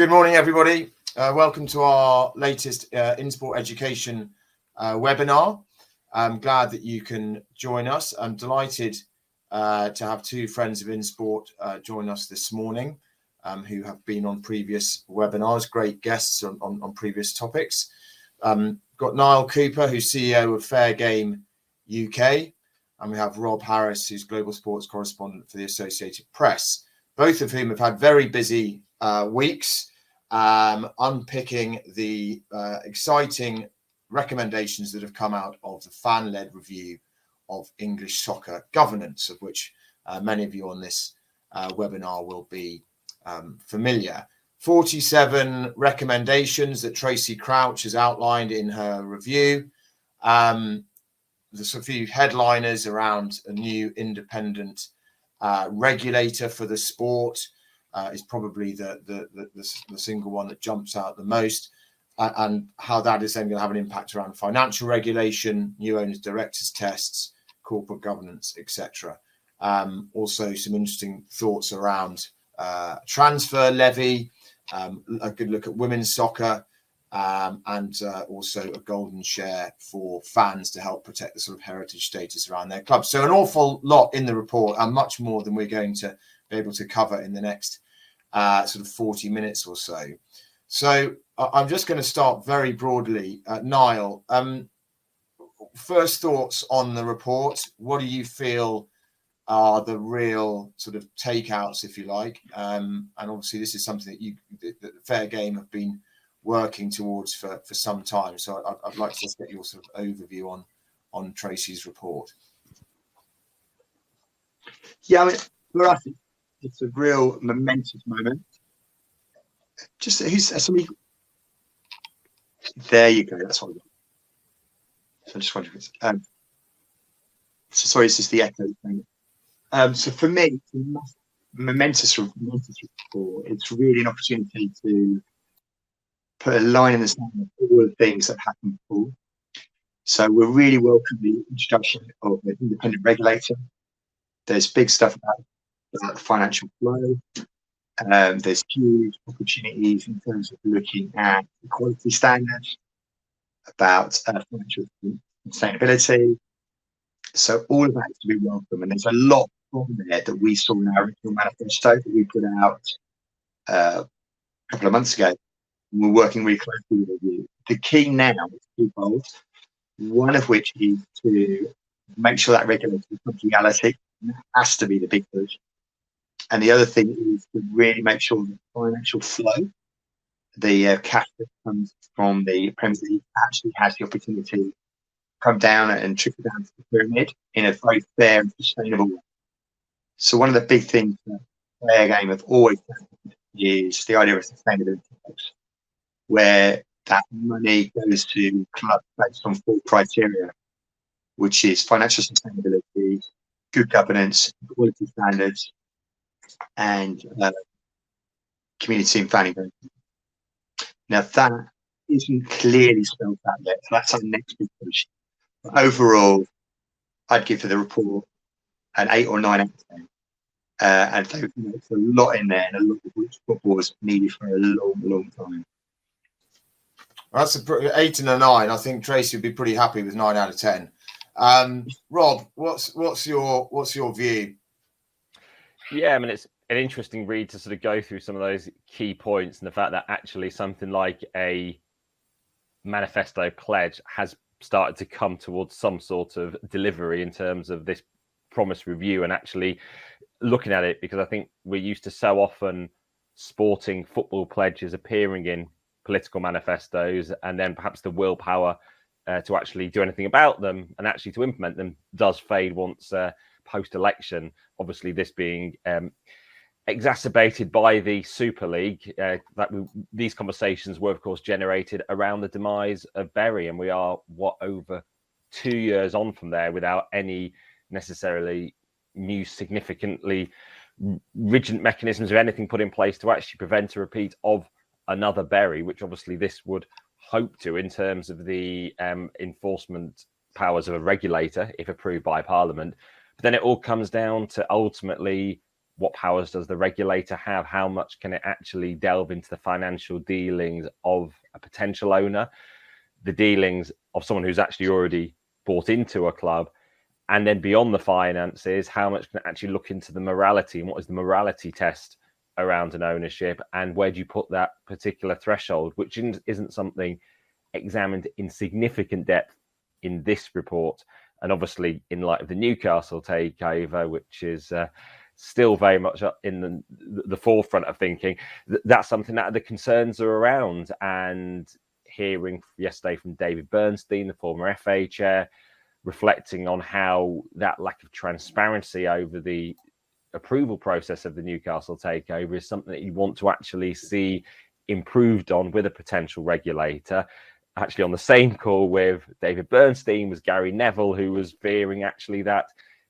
Good morning, everybody. Welcome to our latest InSport education webinar. I'm glad that you can join us. I'm delighted to have two friends of InSport join us this morning who have been on previous webinars, great guests on previous topics. Got Niall Cooper, who's CEO of Fair Game UK, and we have Rob Harris, who's Global Sports Correspondent for the Associated Press, both of whom have had very busy weeks unpicking the exciting recommendations that have come out of the fan-led review of English soccer governance, of which many of you on this webinar will be familiar. 47 recommendations that Tracy Crouch has outlined in her review. There's a few headliners around a new independent regulator for the sport. Is probably the single one that jumps out the most, and how that is then going to have an impact around financial regulation, new owners, directors tests, corporate governance, etc. Also, some interesting thoughts around transfer levy, a good look at women's soccer, and also a golden share for fans to help protect the sort of heritage status around their clubs. So an awful lot in the report, and much more than we're going to be able to cover in the next sort of 40 minutes or so. So I'm just going to start very broadly. Niall, first thoughts on the report. What do you feel are the real sort of takeouts, if you like? And obviously this is something that Fair Game have been working towards for some time. So I'd like to just get your sort of overview on Tracy's report. Yeah, I mean, for us, it's a real momentous moment. Just somebody. There you go. That's what I got. So I just wondering if it's. So sorry, it's just the echo thing. So for me, it's a momentous report. It's really an opportunity to put a line in the sand of all the things that happened before. So we're really welcoming the introduction of an independent regulator. There's big stuff about the financial flow. There's huge opportunities in terms of looking at equality standards, about financial sustainability. So all of that is to be welcome. And there's a lot from there that we saw in our original manifesto that we put out a couple of months ago. And we're working really closely with you. The key now is twofold. One of which is to make sure that regulation becomes reality. And that has to be the big push. And the other thing is to really make sure that financial flow, the cash that comes from the Premier League, actually has the opportunity to come down and trickle down to the pyramid in a very fair and sustainable way. So one of the big things that Fair Game have always done is the idea of sustainability, where that money goes to clubs based on 4 criteria, which is financial sustainability, good governance, quality standards, and community and fan engagement. Now that isn't clearly spelled out yet, so that's our next big push. But overall, I'd give for the report an 8 or 9 out of 10. And so, there's a lot in there, and a lot of which football was needed for a long time. That's a 8 and a 9. I think Tracy would be pretty happy with 9 out of 10. Rob, what's your view? Yeah, I mean, it's an interesting read to sort of go through some of those key points, and the fact that actually something like a manifesto pledge has started to come towards some sort of delivery in terms of this promise review, and actually looking at it, because I think we're used to so often sporting football pledges appearing in political manifestos, and then perhaps the willpower to actually do anything about them and actually to implement them does fade once post-election. Obviously, this being exacerbated by the Super League. These conversations were, of course, generated around the demise of Bury, and we are, over 2 years on from there without any necessarily new significantly rigid mechanisms or anything put in place to actually prevent a repeat of another Bury, which obviously this would hope to in terms of the enforcement powers of a regulator, if approved by Parliament. But then it all comes down to ultimately what powers does the regulator have? How much can it actually delve into the financial dealings of a potential owner, the dealings of someone who's actually already bought into a club? And then beyond the finances, how much can it actually look into the morality, and what is the morality test around an ownership, and where do you put that particular threshold, which isn't something examined in significant depth in this report. And obviously, in light of the Newcastle takeover, which is still very much up in the forefront of thinking, that's something that the concerns are around. And hearing yesterday from David Bernstein, the former FA chair, reflecting on how that lack of transparency over the approval process of the Newcastle takeover is something that you want to actually see improved on with a potential regulator. Actually, on the same call with David Bernstein was Gary Neville, who was fearing actually that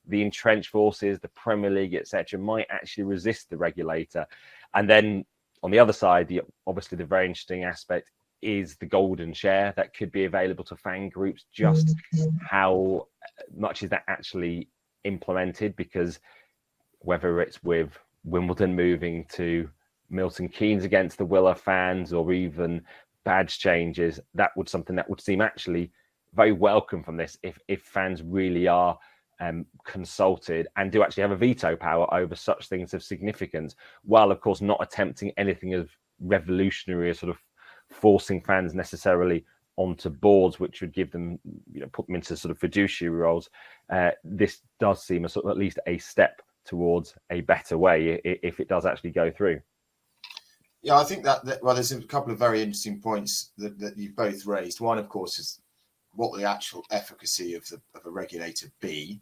the entrenched forces, the Premier League, etc., might actually resist the regulator. And then on the other side, obviously the very interesting aspect is the golden share that could be available to fan groups. Just how much is that actually implemented? Because whether it's with Wimbledon moving to Milton Keynes against the will of fans, or even badge changes, that would something that would seem actually very welcome from this if fans really are consulted and do actually have a veto power over such things of significance, while of course not attempting anything of revolutionary or sort of forcing fans necessarily onto boards which would give them, put them into sort of fiduciary roles. This does seem a sort of at least a step towards a better way if it does actually go through. Yeah, I think that well, there's a couple of very interesting points that you've both raised. One, of course, is what the actual efficacy of a regulator be.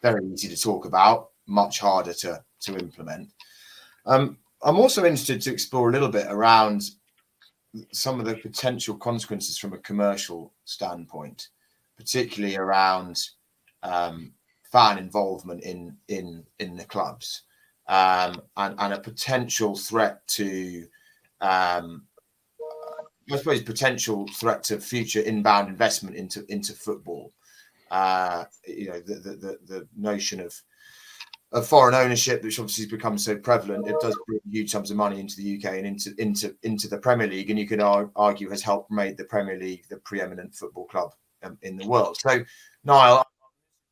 Very easy to talk about, much harder to implement. I'm also interested to explore a little bit around some of the potential consequences from a commercial standpoint, particularly around fan involvement in the clubs, and a potential threat to, I suppose, potential threat to future inbound investment into football. The notion of foreign ownership, which obviously has become so prevalent, it does bring huge sums of money into the UK and into the Premier League, and you could argue has helped make the Premier League the preeminent football club in the world. So, Niall, I'll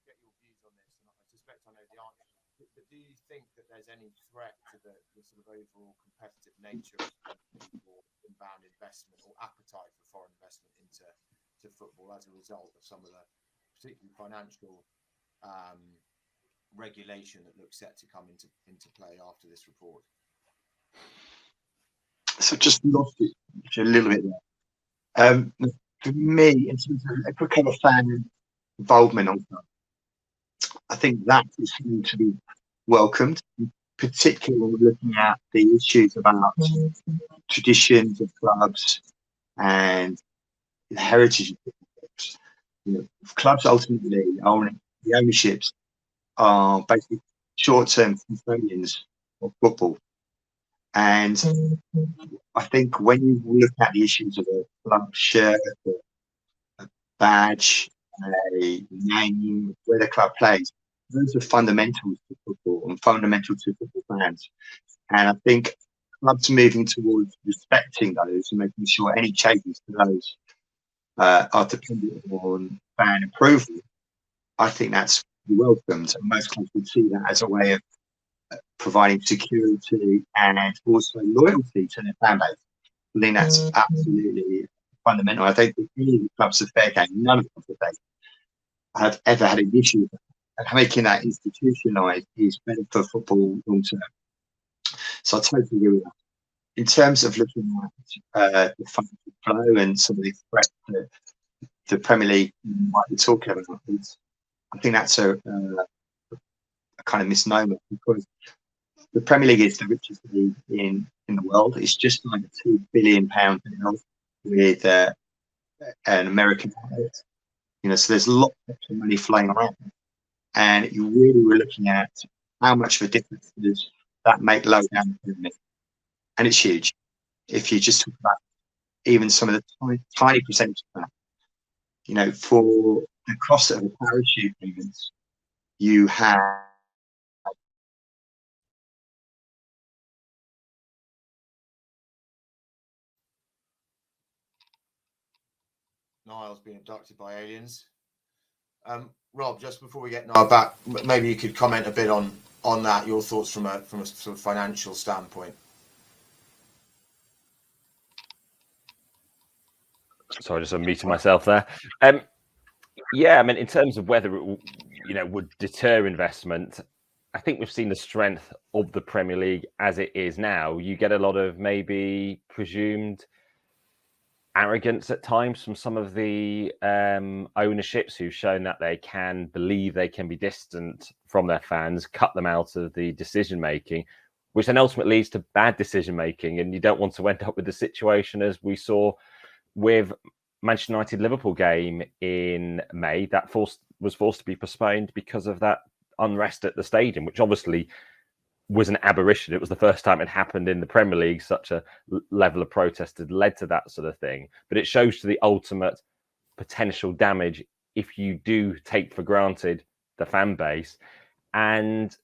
get your views on this, and I suspect I know the answer. But do you think that there's any threat to the sort of overall competitive nature of inbound investment or appetite for foreign investment into football as a result of some of the particularly financial regulation that looks set to come into play after this report? So just lost it a little bit there. For me, in terms of if we cover fan involvement on that, I think that is going to be welcomed, particularly looking at the issues about traditions of clubs and the heritage of clubs. Clubs ultimately are the ownerships are basically short-term custodians of football. And I think when you look at the issues of a club shirt, a badge, a name, where the club plays, those are fundamentals to football and fundamental to football fans. And I think clubs moving towards respecting those and making sure any changes to those are dependent on fan approval, I think that's welcomed, and most clubs would see that as a way of providing security and also loyalty to their fan base. I think that's absolutely fundamental. I don't think any of the clubs are fair game. None of the clubs have ever had an issue with that. And making that institutionalised is better for football long term. So I totally agree with that. In terms of looking at the financial flow and some of the threats that the Premier League might be talking about, I think that's a kind of misnomer, because the Premier League is the richest league in the world. It's just like £2 billion with an American outlet. So there's lots of extra money flying around, and you really were looking at how much of a difference does that make low down the pyramid, and it's huge. If you just talk about even some of the tiny percentage of that, for the cost of a parachute payments, you have Niall's been abducted by aliens. Rob, just before we get Niall back, maybe you could comment a bit on that, your thoughts from a sort of financial standpoint. Sorry, just unmuting myself there. Yeah, I mean, in terms of whether it would deter investment, I think we've seen the strength of the Premier League as it is now. You get a lot of maybe presumed arrogance at times from some of the ownerships who've shown that they can believe they can be distant from their fans, cut them out of the decision making, which then ultimately leads to bad decision making. And you don't want to end up with the situation as we saw with Manchester United Liverpool game in May that was forced to be postponed because of that unrest at the stadium, which obviously was an aberration. It was the first time it happened in the Premier League. Such a level of protest had led to that sort of thing. But it shows to the ultimate potential damage if you do take for granted the fan base, and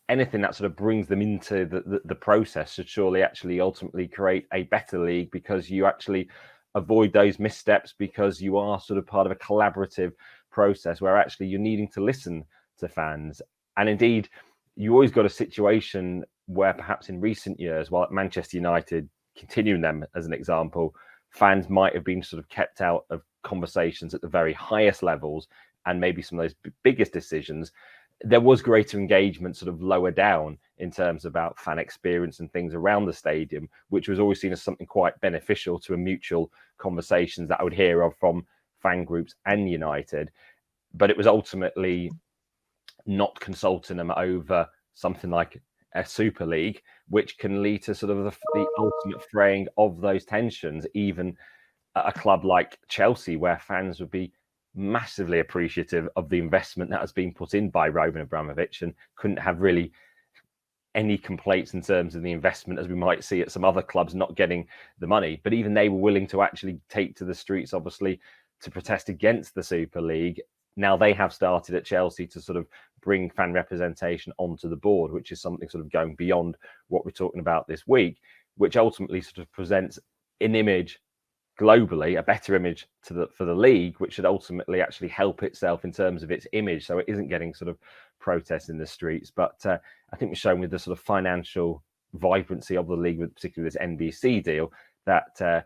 anything that sort of brings them into the process should surely actually ultimately create a better league, because you actually avoid those missteps, because you are sort of part of a collaborative process where actually you're needing to listen to fans. And indeed, you always got a situation where perhaps in recent years, while at Manchester United, continuing them as an example, fans might have been sort of kept out of conversations at the very highest levels, and maybe some of those biggest decisions, there was greater engagement sort of lower down in terms about fan experience and things around the stadium, which was always seen as something quite beneficial to a mutual conversations that I would hear of from fan groups and United. But it was ultimately not consulting them over something like a Super League, which can lead to sort of the ultimate fraying of those tensions, even at a club like Chelsea, where fans would be massively appreciative of the investment that has been put in by Roman Abramovich, and couldn't have really any complaints in terms of the investment as we might see at some other clubs not getting the money. But even they were willing to actually take to the streets, obviously, to protest against the Super League. Now they have started at Chelsea to sort of bring fan representation onto the board, which is something sort of going beyond what we're talking about this week, which ultimately sort of presents an image globally, a better image for the league, which should ultimately actually help itself in terms of its image, so it isn't getting sort of protests in the streets. But I think we're showing with the sort of financial vibrancy of the league, with particularly this NBC deal, that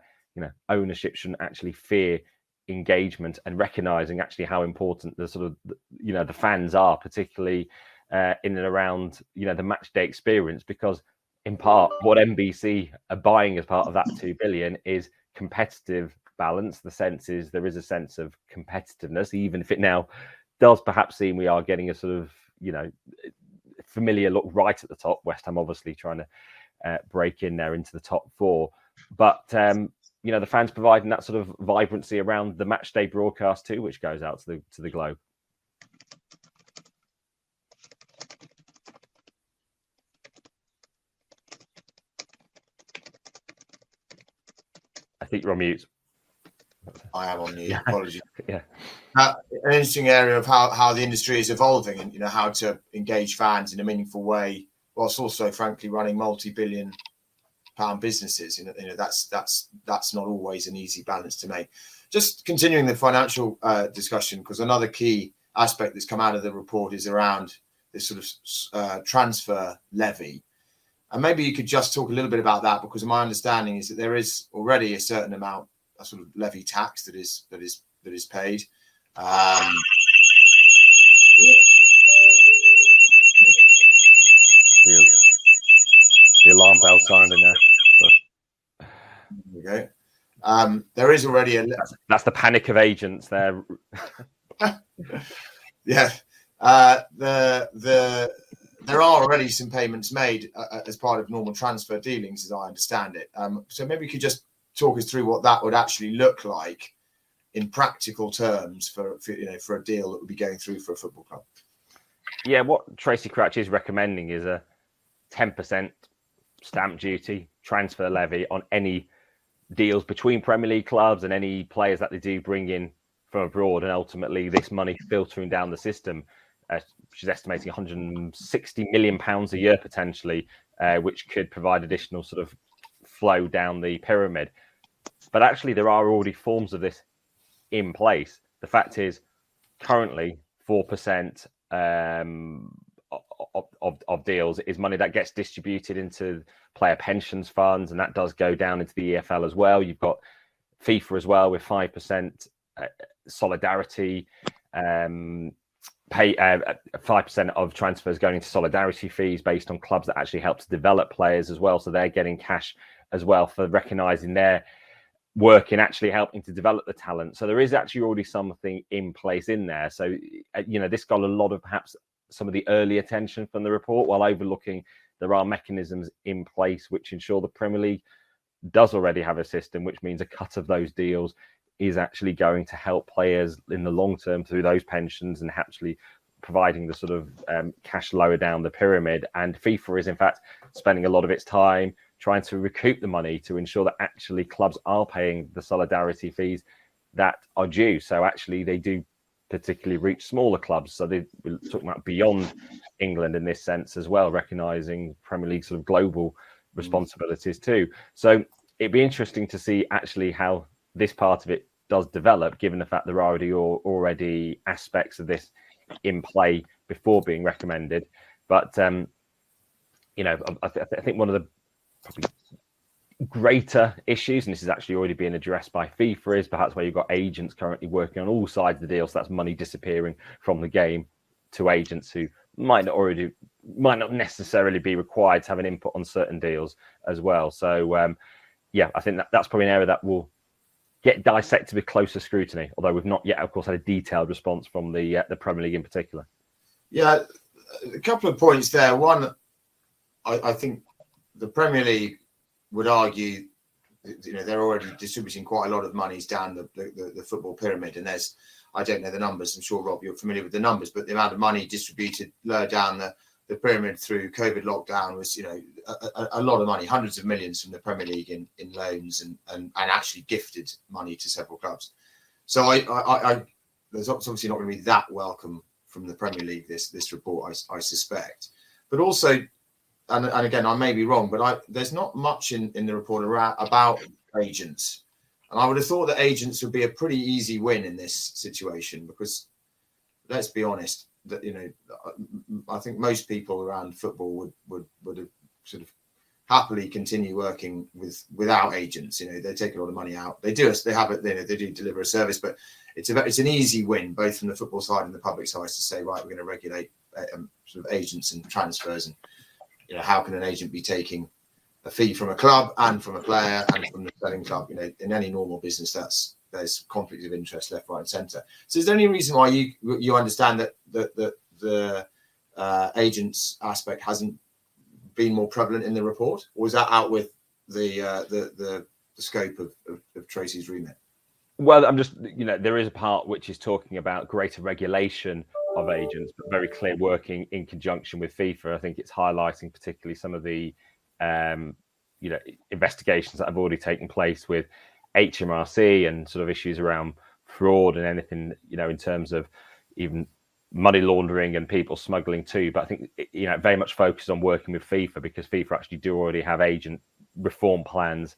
ownership shouldn't actually fear engagement and recognizing actually how important the sort of the fans are, particularly in and around the match day experience, because in part what NBC are buying as part of that 2 billion is competitive balance. The sense is there is a sense of competitiveness, even if it now does perhaps seem we are getting a sort of familiar look right at the top. West Ham obviously trying to break in there into the top four, but the fans providing that sort of vibrancy around the match day broadcast too, which goes out to the globe. I think you're on mute. I am on mute. Yeah. Apologies. Yeah. An interesting area of how the industry is evolving, and how to engage fans in a meaningful way, whilst also, frankly, running multi-billion-pound businesses. That's not always an easy balance to make. Just continuing the financial discussion, because another key aspect that's come out of the report is around this sort of transfer levy. And maybe you could just talk a little bit about that, because my understanding is that there is already a certain amount, a sort of levy tax that is paid. The alarm bell sounding there. So. There we go. There is already that's the panic of agents there. Yeah. There are already some payments made as part of normal transfer dealings, as I understand it. So maybe you could just talk us through what that would actually look like in practical terms for a deal that would be going through for a football club. Yeah, what Tracy Crouch is recommending is a 10% stamp duty transfer levy on any deals between Premier League clubs and any players that they do bring in from abroad, and ultimately this money filtering down the system. She's estimating £160 million a year potentially, which could provide additional sort of flow down the pyramid. But actually, there are already forms of this in place. The fact is, currently 4% of deals is money that gets distributed into player pensions funds, and that does go down into the EFL as well. You've got FIFA as well with 5% solidarity, pay 5% of transfers going into solidarity fees based on clubs that actually help to develop players as well. So they're getting cash as well for recognising their work in actually helping to develop the talent. So there is actually already something in place in there. So, this got a lot of perhaps some of the early attention from the report, while overlooking there are mechanisms in place which ensure the Premier League does already have a system, which means a cut of those deals is actually going to help players in the long term through those pensions and actually providing the sort of cash lower down the pyramid. And FIFA is in fact spending a lot of its time trying to recoup the money to ensure that actually clubs are paying the solidarity fees that are due. So actually they do particularly reach smaller clubs. So we're talking about beyond England in this sense as well, recognising Premier League sort of global responsibilities too. So it'd be interesting to see actually how this part of it does develop, given the fact there are already aspects of this in play before being recommended. But I think one of the probably greater issues, and this is actually already being addressed by FIFA, is perhaps where you've got agents currently working on all sides of the deal. So that's money disappearing from the game to agents who might not necessarily be required to have an input on certain deals as well. So I think that's probably an area that will get dissected with closer scrutiny, although we've not yet, of course, had a detailed response from the Premier League in particular. Yeah, a couple of points there. One, I think the Premier League would argue, they're already distributing quite a lot of monies down the football pyramid, and I don't know the numbers. I'm sure, Rob, you're familiar with the numbers, but the amount of money distributed lower down the pyramid through COVID lockdown was, a lot of money, hundreds of millions from the Premier League in loans and actually gifted money to several clubs. So I there's obviously not going to be that welcome from the Premier League, this report, I suspect. But also, and again, I may be wrong, but there's not much in the report about agents. And I would have thought that agents would be a pretty easy win in this situation, because let's be honest, that I think most people around football would have sort of happily continue working without agents. They take a lot of money out. They do deliver a service, but it's an easy win both from the football side and the public side to say, right, we're going to regulate sort of agents and transfers, and how can an agent be taking a fee from a club and from a player and from the selling club? In any normal business, there's conflict of interest left, right, and centre. So is there any reason why you understand that the agents aspect hasn't been more prevalent in the report, or is that out with the scope of Tracy's remit? Well, I'm just, there is a part which is talking about greater regulation of agents, but very clear working in conjunction with FIFA. I think it's highlighting particularly some of the investigations that have already taken place with HMRC and sort of issues around fraud and anything, in terms of even money laundering and people smuggling too. But I think, very much focused on working with FIFA, because FIFA actually do already have agent reform plans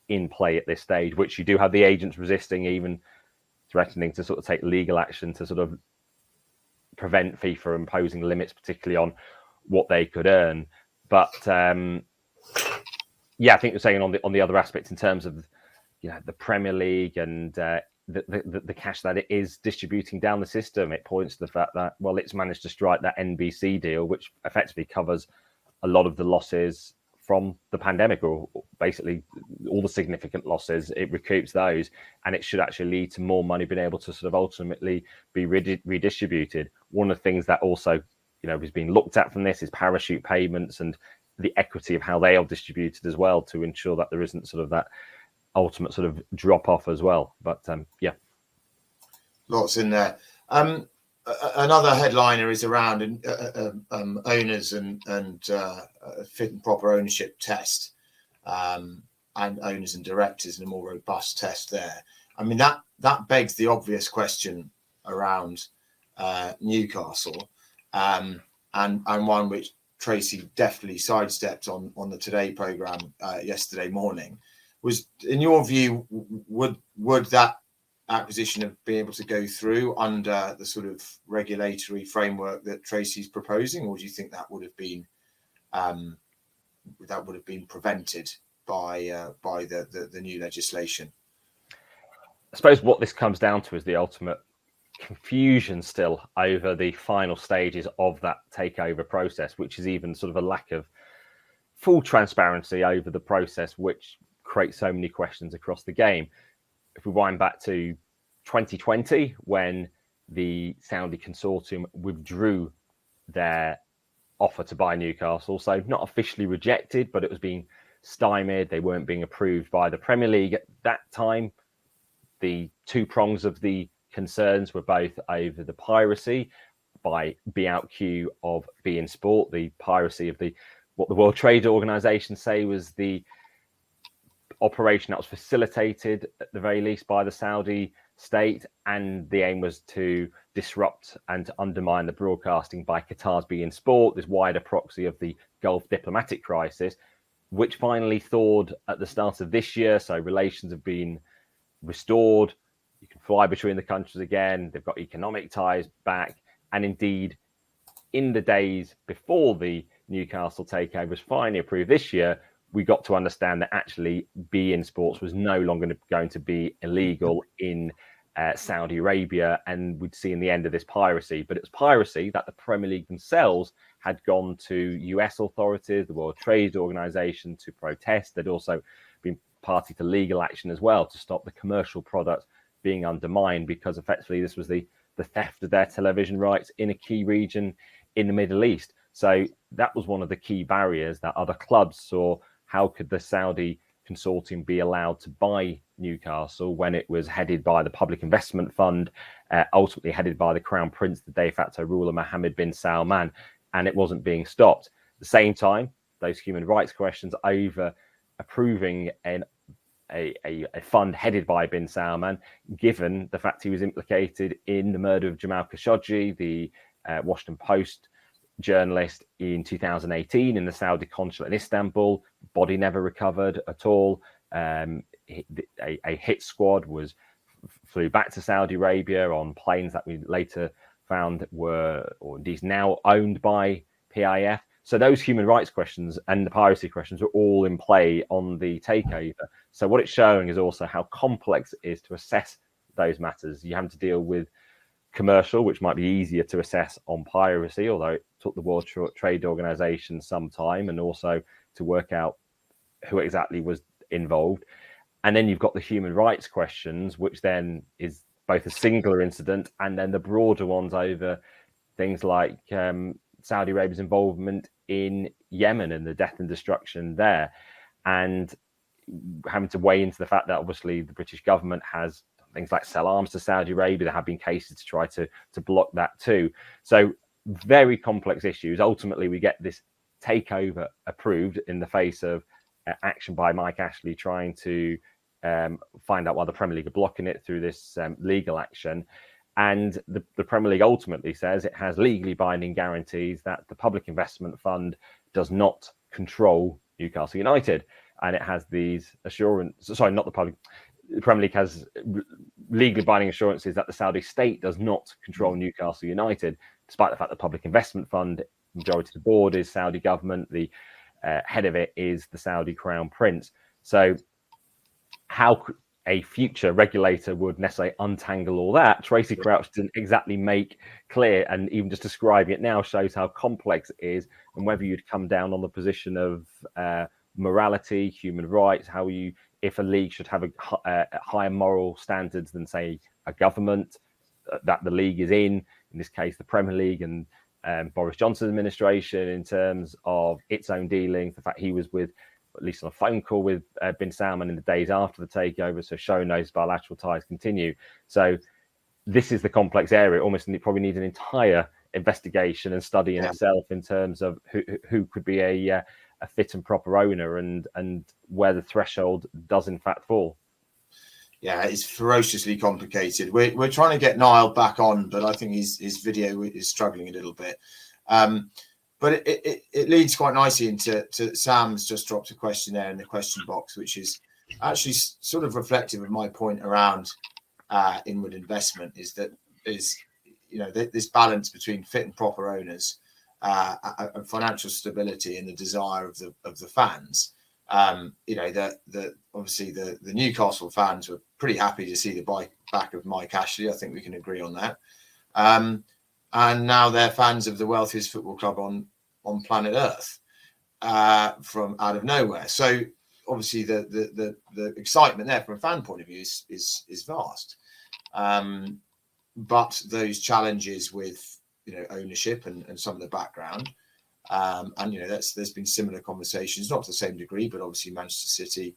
in play at this stage, which you do have the agents resisting, even threatening to sort of take legal action to sort of prevent FIFA imposing limits, particularly on what they could earn. But I think you're saying on the other aspects in terms of the Premier League and the cash that it is distributing down the system, it points to the fact that, well, it's managed to strike that NBC deal, which effectively covers a lot of the losses from the pandemic, or basically all the significant losses. It recoups those, and it should actually lead to more money being able to sort of ultimately be redistributed. One of the things that also is being looked at from this is parachute payments and the equity of how they are distributed as well, to ensure that there isn't sort of that ultimate sort of drop off as well. But lots in there. Another headliner is around owners and fit and proper ownership test, and owners and directors, and a more robust test there. I mean, that begs the obvious question around Newcastle, and one which Tracy definitely sidestepped on the Today programme yesterday morning. Was, in your view, would that acquisition have been able to go through under the sort of regulatory framework that Tracy's proposing, or do you think that would have been prevented by the new legislation? I suppose what this comes down to is the ultimate confusion still over the final stages of that takeover process, which is even sort of a lack of full transparency over the process, which creates so many questions across the game. If we wind back to 2020, when the Saudi consortium withdrew their offer to buy Newcastle, so not officially rejected, but it was being stymied. They weren't being approved by the Premier League at that time. The two prongs of the concerns were both over the piracy by BOutQ of InSport, the piracy of what the World Trade Organization say was the operation that was facilitated at the very least by the Saudi state, and the aim was to disrupt and to undermine the broadcasting by Qatar's InSport, this wider proxy of the Gulf diplomatic crisis, which finally thawed at the start of this year. So relations have been restored. You can fly between the countries again. They've got economic ties back. And indeed, in the days before the Newcastle takeover was finally approved this year, we got to understand that actually InSports was no longer going to be illegal in Saudi Arabia, and we'd seen the end of this piracy. But it was piracy that the Premier League themselves had gone to US authorities, the World Trade Organization, to protest. They'd also been party to legal action as well to stop the commercial product being undermined, because effectively this was the theft of their television rights in a key region in the Middle East. So that was one of the key barriers that other clubs saw. How could the Saudi consortium be allowed to buy Newcastle when it was headed by the Public Investment Fund, ultimately headed by the Crown Prince, the de facto ruler Mohammed bin Salman, and it wasn't being stopped. At the same time, those human rights questions over approving a fund headed by bin Salman, given the fact he was implicated in the murder of Jamal Khashoggi, the Washington Post journalist, in 2018 in the Saudi consulate in Istanbul. Body never recovered at all. A hit squad flew back to Saudi Arabia on planes that we later found were, or indeed now owned by PIF. So those human rights questions and the piracy questions are all in play on the takeover. So what it's showing is also how complex it is to assess those matters. You have to deal with commercial, which might be easier to assess on piracy, although it took the World Trade Organization some time, and also to work out who exactly was involved. And then you've got the human rights questions, which then is both a singular incident and then the broader ones over things like Saudi Arabia's involvement in Yemen and the death and destruction there, and having to weigh into the fact that obviously the British government has things like sell arms to Saudi Arabia. There have been cases to try to block that too. So very complex issues. Ultimately, we get this takeover approved in the face of action by Mike Ashley trying to find out why the Premier League are blocking it through this legal action. And the Premier League ultimately says it has legally binding guarantees that the Public Investment Fund does not control Newcastle United. And it has these assurances, sorry, not the public. The Premier League has legally binding assurances that the Saudi state does not control Newcastle United, despite the fact the Public Investment Fund, majority of the board is Saudi government, the head of it is the Saudi Crown Prince. So how a future regulator would necessarily untangle all that, Tracy Crouch didn't exactly make clear, and even just describing it now shows how complex it is, and whether you'd come down on the position of morality, human rights, how you, if a league should have a higher moral standards than, say, a government that the league is in this case, the Premier League and Boris Johnson's administration, in terms of its own dealings, the fact he was with, at least on a phone call with bin Salman in the days after the takeover, so showing those bilateral ties continue. So this is the complex area. It probably needs an entire investigation and study in itself in terms of who could be a fit and proper owner, and where the threshold does in fact fall. Yeah, it's ferociously complicated. We're trying to get Niall back on, but I think his video is struggling a little bit. But it leads quite nicely into Sam's just dropped a question there in the question box, which is actually sort of reflective of my point around inward investment is this balance between fit and proper owners, and financial stability, and the desire of the fans. Obviously the Newcastle fans were pretty happy to see the buyback of Mike Ashley. I think we can agree on that. And now they're fans of the wealthiest football club on planet Earth, from out of nowhere. So obviously the excitement there from a fan point of view is vast. But those challenges with ownership and some of the background, there's been similar conversations, not to the same degree, but obviously Manchester City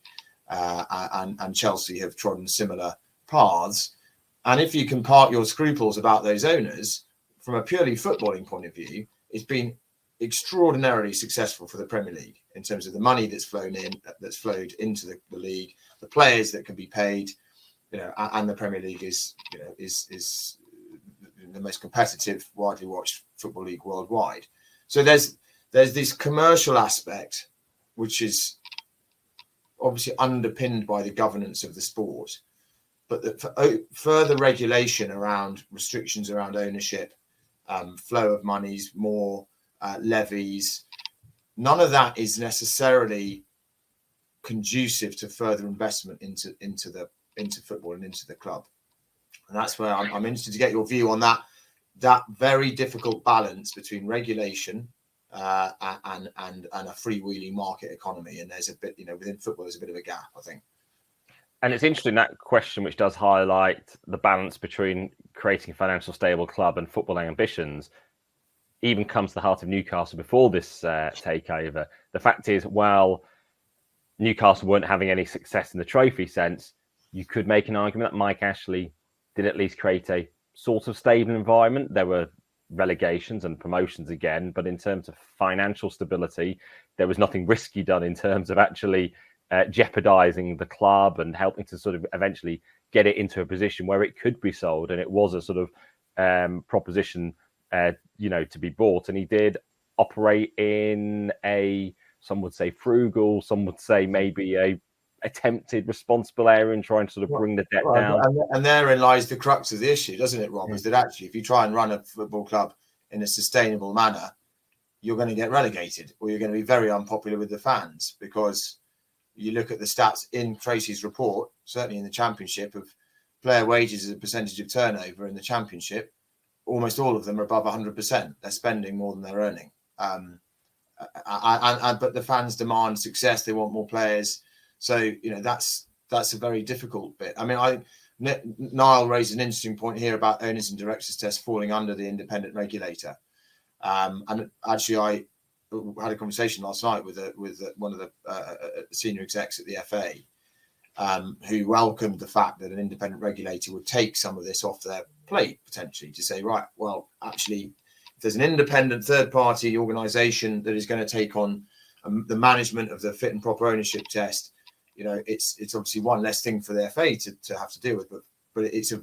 and Chelsea have trodden similar paths. And if you can park your scruples about those owners, from a purely footballing point of view, it's been extraordinarily successful for the Premier League in terms of the money that's flowed into the league, the players that can be paid, and the Premier League is the most competitive, widely watched football league worldwide. So there's this commercial aspect, which is obviously underpinned by the governance of the sport, but further regulation around restrictions around ownership, flow of monies, more levies, none of that is necessarily conducive to further investment into football and into the club. And that's where I'm interested to get your view on that very difficult balance between regulation and a freewheeling market economy. And there's a bit, within football, there's a bit of a gap, I think. And it's interesting, that question, which does highlight the balance between creating a financial stable club and footballing ambitions, even comes to the heart of Newcastle before this takeover. The fact is, while Newcastle weren't having any success in the trophy sense, you could make an argument that Mike Ashley did at least create a sort of stable environment. There were relegations and promotions again, but in terms of financial stability, there was nothing risky done in terms of actually jeopardizing the club and helping to sort of eventually get it into a position where it could be sold. And it was a sort of proposition, to be bought. And he did operate in some would say frugal, some would say maybe a attempted responsible area in trying to sort of bring the debt down. And therein lies the crux of the issue, doesn't it, Rob? Is that actually, if you try and run a football club in a sustainable manner, you're going to get relegated, or you're going to be very unpopular with the fans, because you look at the stats in Tracy's report, certainly in the Championship, of player wages as a percentage of turnover in the Championship, almost all of them are above 100%. They're spending more than they're earning. But the fans demand success. They want more players. So, that's a very difficult bit. I mean, Niall raised an interesting point here about owners and directors test falling under the independent regulator. And actually, I had a conversation last night with one of the senior execs at the FA, who welcomed the fact that an independent regulator would take some of this off their plate, potentially, to say, right, well, actually, if there's an independent third-party organisation that is going to take on the management of the fit and proper ownership test, it's obviously one less thing for the FA to have to deal with, but it's a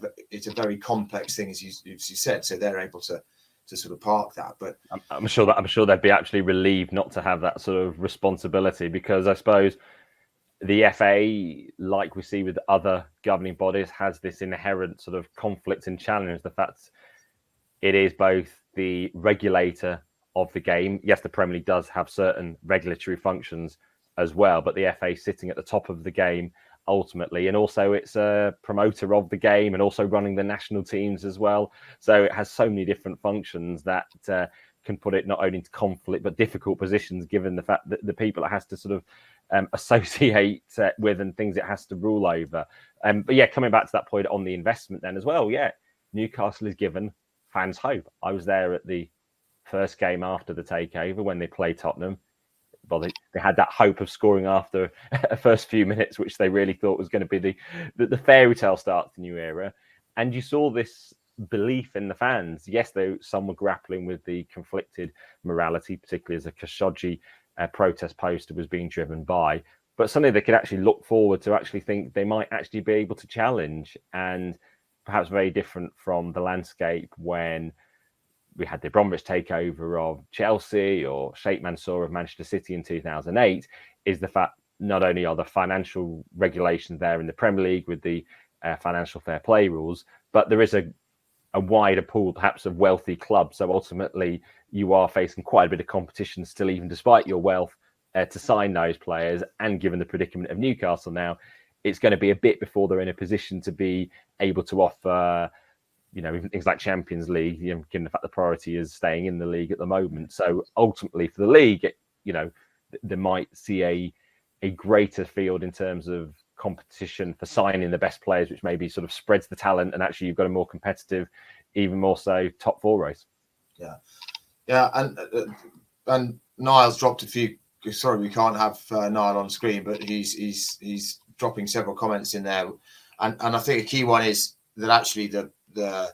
very complex thing, as you said. So they're able to sort of park that. But I'm sure they'd be actually relieved not to have that sort of responsibility, because I suppose the FA, like we see with other governing bodies, has this inherent sort of conflict and challenge. The fact it is both the regulator of the game. Yes, the Premier League does have certain regulatory functions as well, but the FA sitting at the top of the game ultimately, and also it's a promoter of the game and also running the national teams as well. So it has so many different functions that can put it not only into conflict but difficult positions, given the fact that the people it has to sort of associate with and things it has to rule over. But yeah, coming back to that point on the investment then as well, yeah, Newcastle has given fans hope. I was there at the first game after the takeover when they played Tottenham. Well, they had that hope of scoring after a first few minutes, which they really thought was going to be the fairy tale start to the new era. And you saw this belief in the fans. Yes, some were grappling with the conflicted morality, particularly as a Khashoggi protest poster was being driven by, but something they could actually look forward to, actually think they might actually be able to challenge, and perhaps very different from the landscape when we had the Abramovich takeover of Chelsea or Sheikh Mansour of Manchester City in 2008, is the fact not only are the financial regulations there in the Premier League with the financial fair play rules, but there is a wider pool, perhaps, of wealthy clubs. So ultimately, you are facing quite a bit of competition still, even despite your wealth, to sign those players. And given the predicament of Newcastle now, it's going to be a bit before they're in a position to be able to offer, even things like Champions League, given the fact the priority is staying in the league at the moment. So ultimately, for the league, they might see a greater field in terms of competition for signing the best players, which maybe sort of spreads the talent, and actually you've got a more competitive, even more so, top four race. Yeah, and Niall's dropped a few. Sorry, we can't have Niall on screen, but he's dropping several comments in there, and I think a key one is that actually the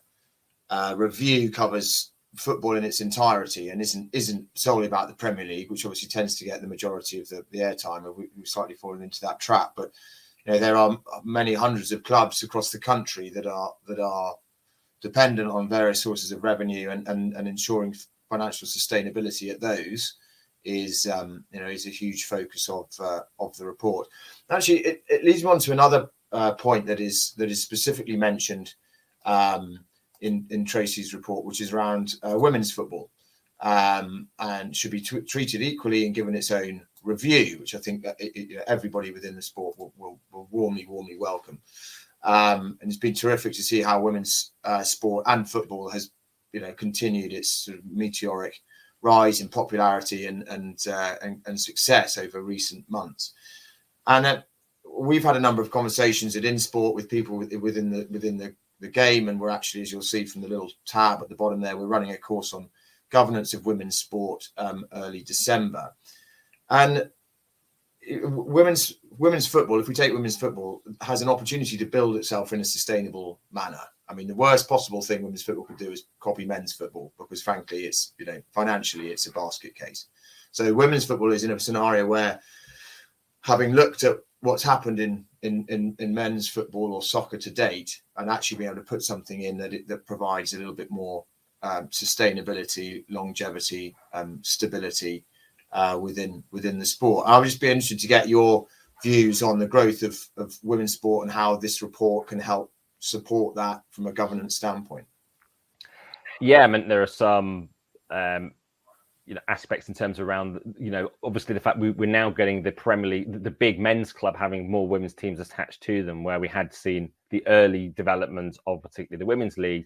review covers football in its entirety and isn't solely about the Premier League, which obviously tends to get the majority of the airtime, and we've slightly fallen into that trap. But there are many hundreds of clubs across the country that are dependent on various sources of revenue, and ensuring financial sustainability at those is a huge focus of the report. Actually, it leads me on to another point that is specifically mentioned in Tracy's report, which is around women's football, and should be treated equally and given its own review, which I think that everybody within the sport will warmly welcome. And it's been terrific to see how women's sport and football has continued its sort of meteoric rise in popularity and success over recent months. And we've had a number of conversations at InSport with people within the game, and we're actually, as you'll see from the little tab at the bottom there, we're running a course on governance of women's sport early December. And women's football, if we take women's football, has an opportunity to build itself in a sustainable manner. I mean, the worst possible thing women's football could do is copy men's football, because frankly, it's financially it's a basket case. So women's football is in a scenario where, having looked at what's happened in men's football or soccer to date, and actually being able to put something in that provides a little bit more sustainability, longevity, stability within the sport. I would just be interested to get your views on the growth of women's sport and how this report can help support that from a governance standpoint. Yeah, I mean, there are some aspects in terms of around, obviously the fact we're now getting the Premier League, the big men's club, having more women's teams attached to them, where we had seen the early development of particularly the women's league.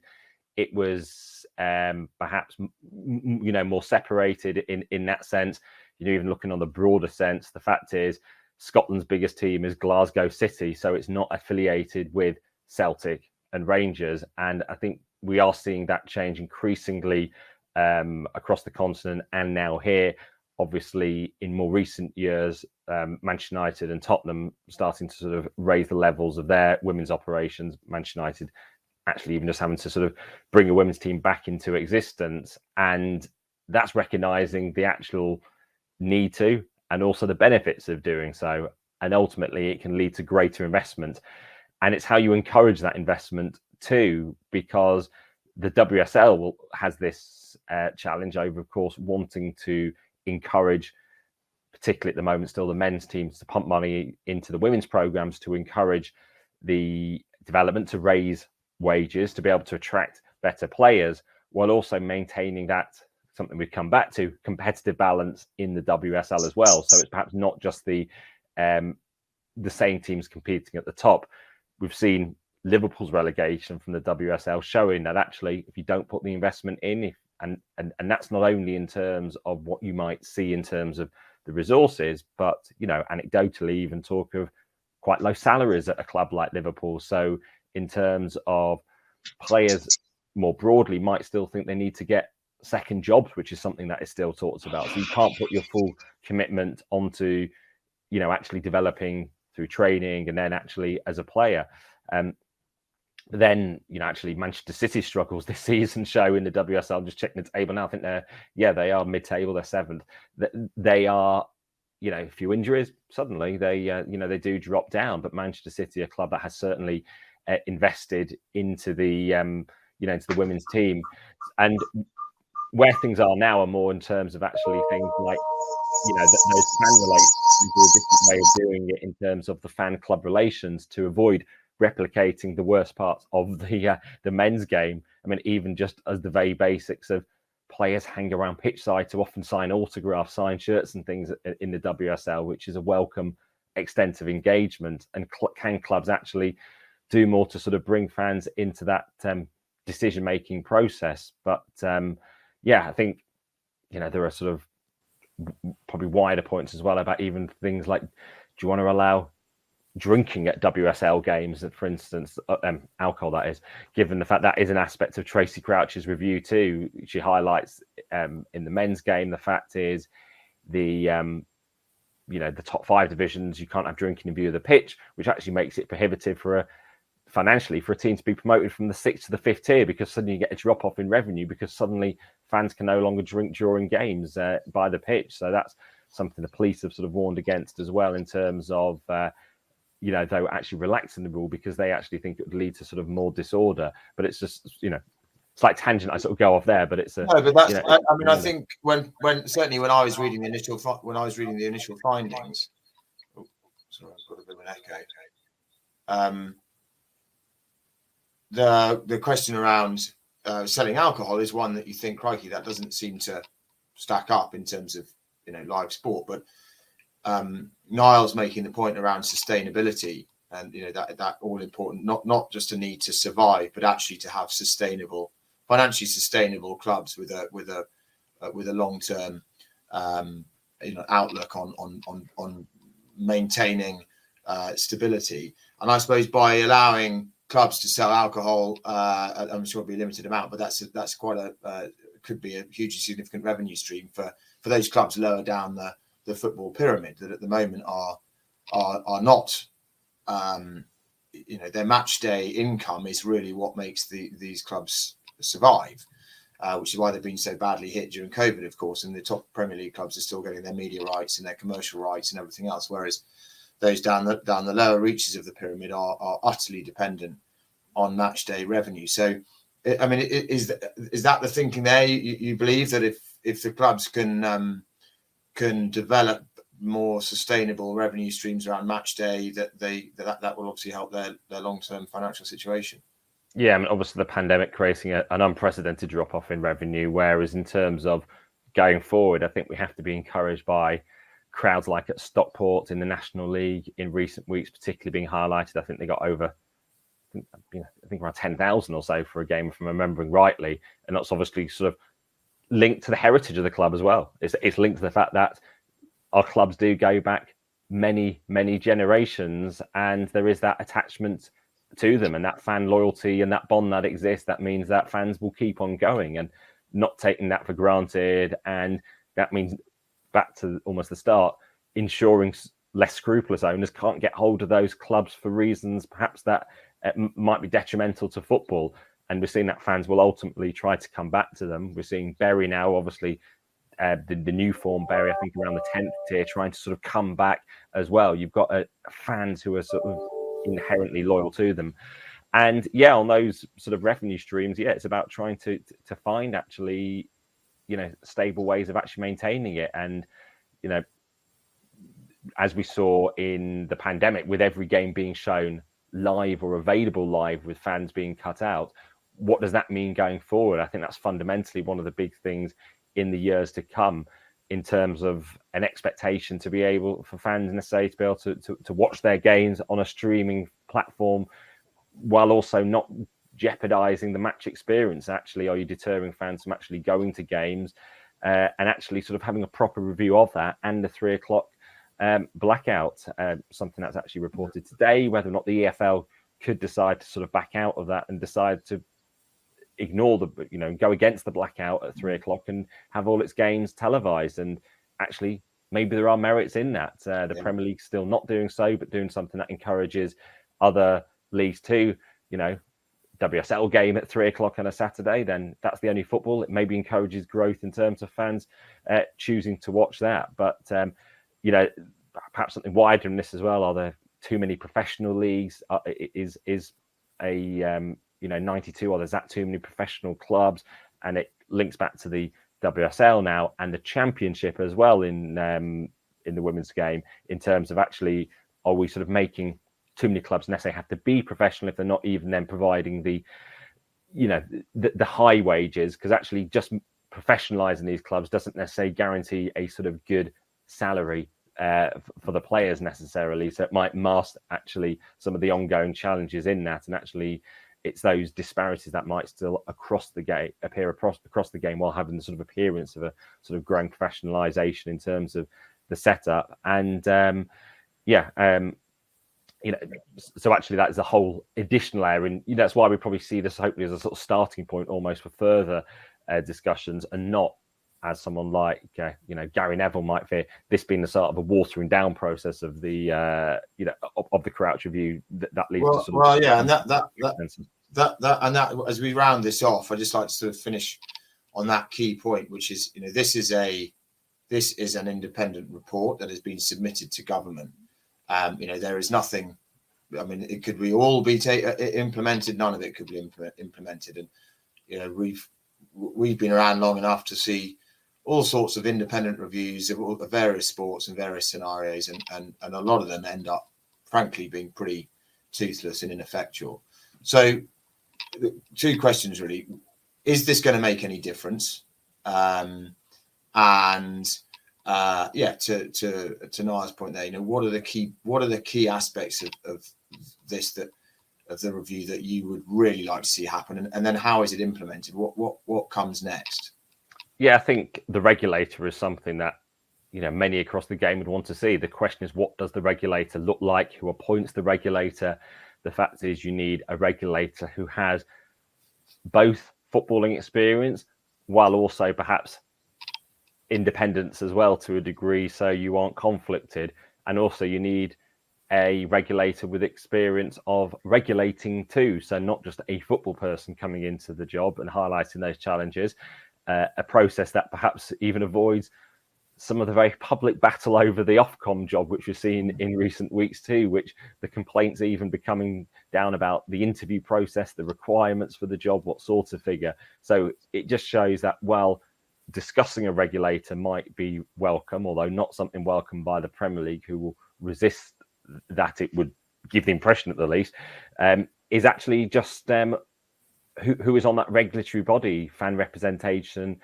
It was perhaps more separated in that sense. Even looking on the broader sense, the fact is Scotland's biggest team is Glasgow City, so it's not affiliated with Celtic and Rangers. And I think we are seeing that change increasingly across the continent, and now here, obviously in more recent years, Manchester United and Tottenham starting to sort of raise the levels of their women's operations. Manchester United actually even just having to sort of bring a women's team back into existence, and that's recognizing the actual need to, and also the benefits of doing so. And ultimately it can lead to greater investment, and it's how you encourage that investment too, because the WSL has this challenge over, of course, wanting to encourage, particularly at the moment still, the men's teams to pump money into the women's programs to encourage the development, to raise wages, to be able to attract better players, while also maintaining that, something we come back to, competitive balance in the WSL as well. So it's perhaps not just the same teams competing at the top. We've seen Liverpool's relegation from the WSL showing that actually, if you don't put the investment in, and that's not only in terms of what you might see in terms of the resources, but anecdotally even talk of quite low salaries at a club like Liverpool. So in terms of players more broadly might still think they need to get second jobs, which is something that is still talked about. So you can't put your full commitment onto actually developing through training and then actually as a player. Then actually Manchester City struggles this season show in the WSL. I'm just checking the table now. I think they are mid-table. They're seventh. They are, a few injuries suddenly they do drop down. But Manchester City, a club that has certainly invested into the into the women's team, and where things are now are more in terms of actually things like those fan relations, a different way of doing it in terms of the fan club relations to avoid replicating the worst parts of the men's game. I mean, even just as the very basics of players hang around pitch side to often sign autographs, sign shirts and things in the WSL, which is a welcome extent of engagement. And can clubs actually do more to sort of bring fans into that decision-making process? But I think, there are sort of probably wider points as well about even things like, do you want to allow drinking at WSL games, for instance, alcohol, that is, given the fact that is an aspect of Tracy Crouch's review too. She highlights in the men's game, the fact is the top 5 divisions, you can't have drinking in view of the pitch, which actually makes it prohibitive financially for a team to be promoted from the 6th to the 5th tier, because suddenly you get a drop off in revenue because suddenly fans can no longer drink during games by the pitch. So that's something the police have sort of warned against as well, in terms of they were actually relaxing the rule because they actually think it would lead to sort of more disorder. But it's just, slight tangent. I sort of go off there, but it's no, but that's. I think when certainly when I was reading the initial findings. Oh, sorry, I've got a bit of an echo. The question around selling alcohol is one that you think, crikey, that doesn't seem to stack up in terms of live sport, but. Niall's making the point around sustainability, and that all important, not just a need to survive, but actually to have financially sustainable clubs with a long-term outlook on maintaining stability. And I suppose by allowing clubs to sell alcohol, I'm sure it'll be a limited amount, but that's quite could be a hugely significant revenue stream for those clubs lower down the football pyramid that at the moment are not their match day income is really what makes these clubs survive, which is why they've been so badly hit during COVID, of course. And the top Premier League clubs are still getting their media rights and their commercial rights and everything else, whereas those down the lower reaches of the pyramid are utterly dependent on match day revenue. So I mean, is that the thinking there? You believe that if the clubs can develop more sustainable revenue streams around match day, that will obviously help their long-term financial situation. Yeah, I mean, obviously the pandemic creating an unprecedented drop-off in revenue, whereas in terms of going forward, I think we have to be encouraged by crowds like at Stockport in the National League in recent weeks, particularly being highlighted. I think they got over, I think around 10,000 or so for a game, if I'm remembering rightly, and that's obviously sort of linked to the heritage of the club as well. It's linked to the fact that our clubs do go back many, many generations, and there is that attachment to them and that fan loyalty and that bond that exists. That means that fans will keep on going and not taking that for granted. And that means, back to almost the start, ensuring less scrupulous owners can't get hold of those clubs for reasons perhaps that might be detrimental to football. And we're seeing that fans will ultimately try to come back to them. We're seeing Bury now, obviously, the new form Bury, I think around the 10th tier, trying to sort of come back as well. You've got fans who are sort of inherently loyal to them. And yeah, on those sort of revenue streams, yeah, it's about trying to find actually, stable ways of actually maintaining it. And, as we saw in the pandemic, with every game being shown live or available live with fans being cut out, what does that mean going forward? I think that's fundamentally one of the big things in the years to come, in terms of an expectation to be able for fans in the state to be able to watch their games on a streaming platform, while also not jeopardizing the match experience. Actually, are you deterring fans from actually going to games and actually sort of having a proper review of that, and the 3 o'clock blackout, something that's actually reported today, whether or not the EFL could decide to sort of back out of that and decide to ignore go against the blackout at 3 o'clock and have all its games televised. And actually, maybe there are merits in that. The Premier League's still not doing so, but doing something that encourages other leagues to, WSL game at 3 o'clock on a Saturday, then that's the only football. It maybe encourages growth in terms of fans choosing to watch that. But, perhaps something wider than this as well. Are there too many professional leagues? Is a 92, or there's that too many professional clubs? And it links back to the WSL now and the Championship as well in the women's game, in terms of actually, are we sort of making too many clubs necessarily have to be professional if they're not even then providing the high wages, because actually just professionalizing these clubs doesn't necessarily guarantee a sort of good salary for the players necessarily. So it might mask actually some of the ongoing challenges in that, and actually it's those disparities that might still appear across the game while having the sort of appearance of a sort of growing professionalization in terms of the setup. And so actually that is a whole additional area, and that's why we probably see this hopefully as a sort of starting point almost for further discussions, and not as someone like Gary Neville might fear this being the sort of a watering down process of the of the Crouch review that leads to sort of and that as we round this off, I just like to sort of finish on that key point, which is this is an independent report that has been submitted to government. There is nothing. I mean, it could be all be implemented. None of it could be implemented. And we've been around long enough to see all sorts of independent reviews of various sports and various scenarios, and a lot of them end up, frankly, being pretty toothless and ineffectual. So, two questions really: is this going to make any difference? To Niall's point there, what are the key aspects of this of the review that you would really like to see happen, and then how is it implemented? What comes next? Yeah, I think the regulator is something that many across the game would want to see. The question is, what does the regulator look like? Who appoints the regulator? The fact is, you need a regulator who has both footballing experience while also perhaps independence as well to a degree, so you aren't conflicted. And also you need a regulator with experience of regulating too, so not just a football person coming into the job and highlighting those challenges, a process that perhaps even avoids some of the very public battle over the Ofcom job, which we've seen in recent weeks too, which the complaints are even becoming down about the interview process, the requirements for the job, what sort of figure. So it just shows that, well, discussing a regulator might be welcome, although not something welcome by the Premier League, who will resist that, it would give the impression at the least, is actually just who is on that regulatory body: fan representation,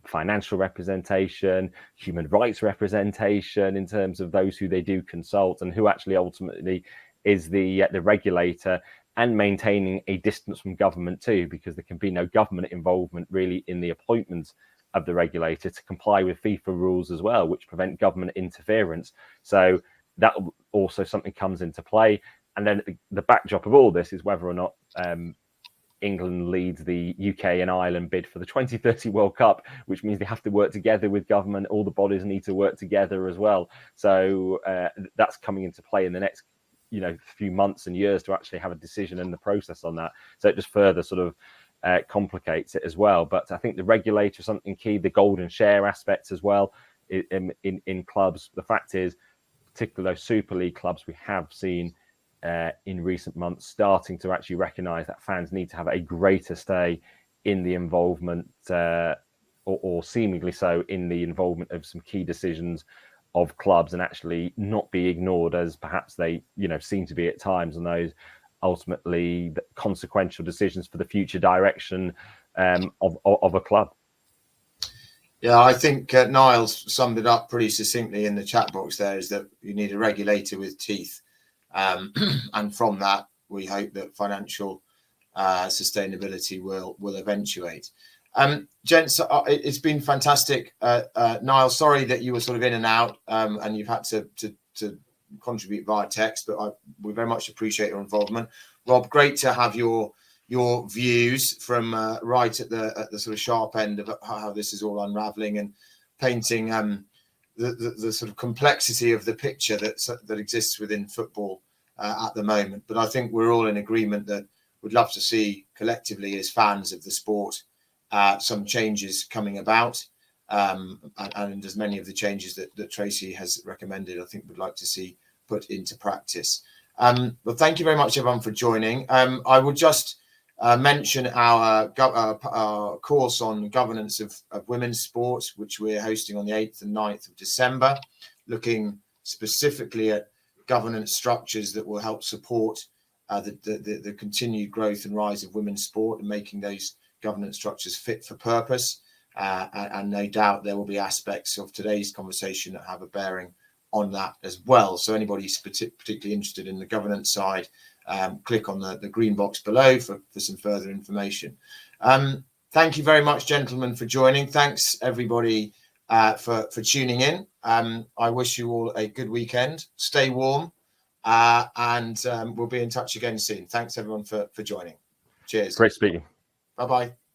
financial representation, human rights representation in terms of those who they do consult, and who actually ultimately is the regulator, and maintaining a distance from government too, because there can be no government involvement really in the appointment of the regulator, to comply with FIFA rules as well, which prevent government interference. So that also something comes into play. And then the backdrop of all this is whether or not England leads the UK and Ireland bid for the 2030 World Cup, which means they have to work together with government. All the bodies need to work together as well. So that's coming into play in the next few months and years, to actually have a decision in the process on that. So it just further sort of complicates it as well. But I think the regulator is something key, the golden share aspects as well in clubs. The fact is, particularly those Super League clubs, we have seen in recent months starting to actually recognise that fans need to have a greater stay in the involvement, or seemingly so, in the involvement of some key decisions of clubs, and actually not be ignored as perhaps they seem to be at times, and those ultimately consequential decisions for the future direction of a club. Yeah, I think Niall's summed it up pretty succinctly in the chat box there, is that you need a regulator with teeth. And from that, we hope that financial sustainability will eventuate. Gents, it's been fantastic. Niall, sorry that you were sort of in and out, and you've had to contribute via text, but we very much appreciate your involvement. Rob, great to have your views from right at the sort of sharp end of how this is all unraveling, and painting the sort of complexity of the picture that exists within football at the moment. But I think we're all in agreement that we'd love to see collectively, as fans of the sport, some changes coming about, and as many of the changes that Tracy has recommended, I think we'd like to see put into practice. But thank you very much, everyone, for joining. I would just mention our course on governance of women's sports, which we're hosting on the 8th and 9th of December, looking specifically at governance structures that will help support the continued growth and rise of women's sport, and making those governance structures fit for purpose. And no doubt there will be aspects of today's conversation that have a bearing on that as well. So anybody who's particularly interested in the governance side, click on the green box below for some further information. Thank you very much, gentlemen, for joining. Thanks, everybody, for tuning in. I wish you all a good weekend. Stay warm, and we'll be in touch again soon. Thanks, everyone, for joining. Cheers. Great speaking. Bye-bye.